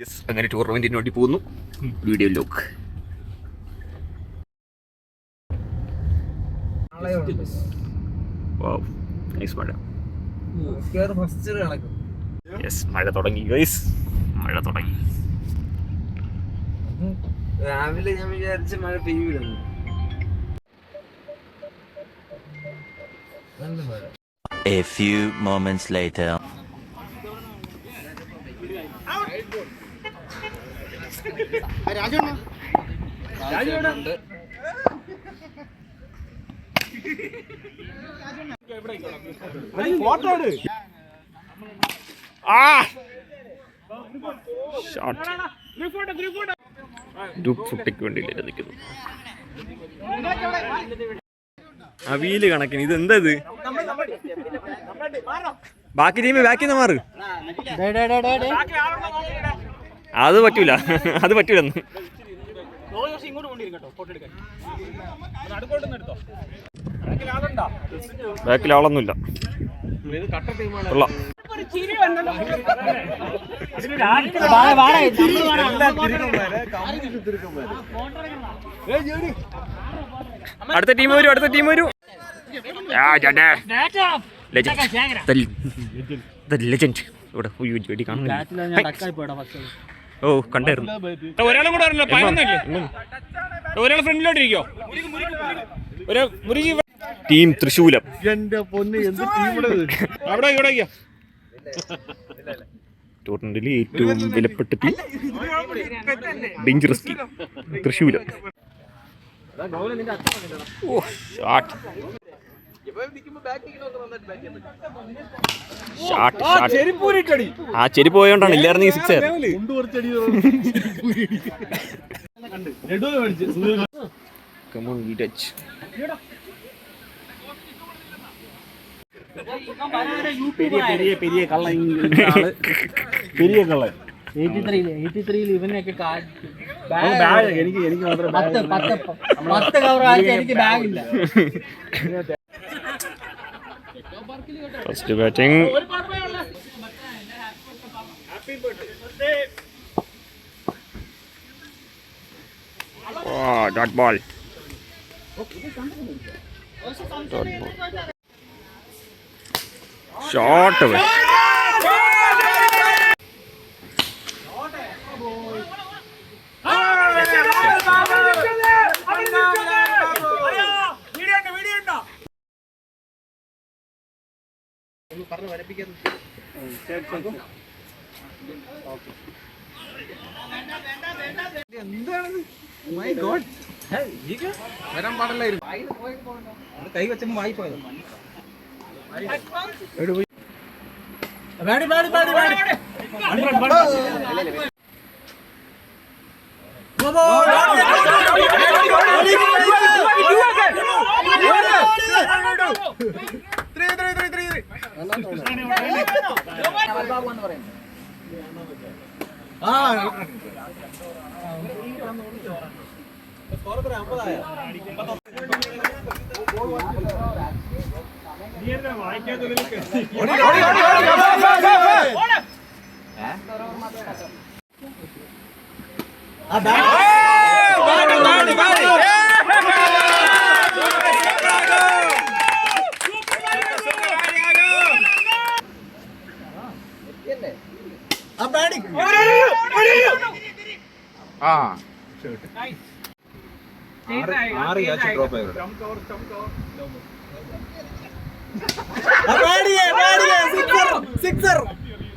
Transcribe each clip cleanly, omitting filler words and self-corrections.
Yes, അങ്ങനെ ടൂർണമെന്റിന് വേണ്ടി പോകുന്നു. Video lock. നൈസ് മഴ. യെസ്, മഴ തുടങ്ങി ഗൈസ്, മഴ തുടങ്ങി. രാവിലെ ഞാൻ വിചാരിച്ച മഴ പെയ്യൂലെന്ന്. A few moments later. Group ഫോട്ടോയ്ക്ക് വേണ്ടിയില്ല നിൽക്കുന്നു. അവിയല് കണക്കിന് ഇത് എന്താ ഇത്? ബാക്കി ടീം ബാക്കിന്ന് മാറ്. അത് പറ്റൂല, അത് പറ്റൂലെന്ന്. ബാക്കിൽ ആളൊന്നുമില്ല. കൊള്ളാം. അടുത്ത ടീം വരും, അടുത്ത ടീം വരും. ലെജൻഡ് ഇവിടെ വെടി കാണുന്നില്ല. ഓ, കണ്ടായിരുന്നു. ഒരാളും കൂടെ ഒരാൾ ഫ്രണ്ടിലോട്ടിരിക്കോ. ടീം തൃശൂലം. എന്റെ പൊന്ന്, എന്ത് അവിടെ ഇവിടെ ടൂർണമെന്റിൽ ഏറ്റവും വിലപ്പെട്ട ടീം, ഡേഞ്ചറസ് ടീം തൃശൂലം. ഓ, ഷോട്ട്. ആ ചെരുപ്പ് പോയോണ്ടാണ്, ഇല്ലായിരുന്നെങ്കിൽ സിക്സ് ആയിരുന്നു. Come on, we touch. Periya കള്ള, പെരിയ കള്ള. 83 ഇവനൊക്കെ എനിക്ക് മാത്രം 10 കവർ ആയിട്ട് എനിക്ക് ബാഗ് ഇല്ല. First batting. Dot ball. Shot. വരാൻ പാടില്ലായിരുന്നു. കൈ വെച്ചപ്പോ വായിപ്പോയത്.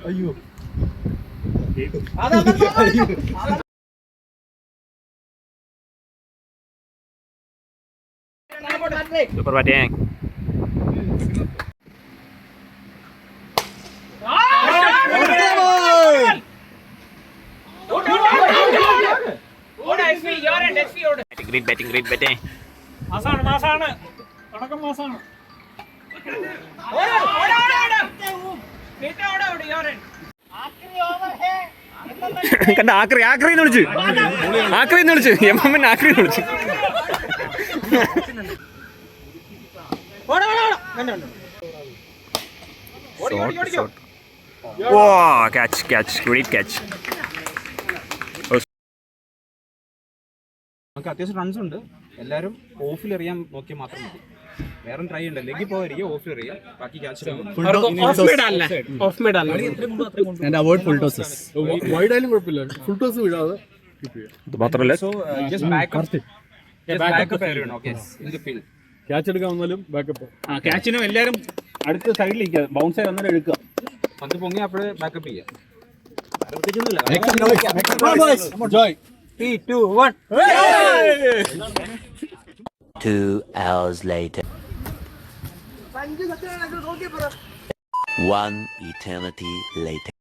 അയ്യോ, super batting. Great batting, great batting. മാസാണ് കണക്കം മാസാണ്. കണ്ട ആക്രിന്ന് വിളിച്ചു, ആക്രിന്ന് വിളിച്ചു, എമ്മൻ ആക്രിന്ന് വിളിച്ചു. Short. Wow, catch, great catch. നമുക്ക് അത്യാവശ്യം റൺസ് ഉണ്ട്. എല്ലാവരും ഓഫിൽ എറിയാൻ നോക്കിയാൽ മാത്രം മതി. വേറെ ട്രൈ ഉണ്ട്. ലെഗിൽ പോയിരിക്കുക, ഓഫിൽ എറിയുക, ബാക്കി catch avoid full tosses. Wide ആയാലും കുഴപ്പമില്ല, ഫുൾ ടോസ് വിടാതെ കീപ്പ് ചെയ്യാം. ഇത് മാത്രമല്ല സോ ജസ്റ്റ് ബാക്കപ്പ് എറിയണം. Okay, in the field catch എടുക്കാൻ വന്നാലും ബാക്കപ്പ്. ക്യാച്ചിനും എല്ലാവരും അടുത്ത സൈഡിലേക്ക് ബൗൺസ് ആയി വന്നാൽ എടുക്കുക. പന്ത് പൊങ്ങി അപ്പോഴേ ബാക്കപ്പ് ചെയ്യാം. Joy 3, 2, 1. 2 hours later. 1 eternity later.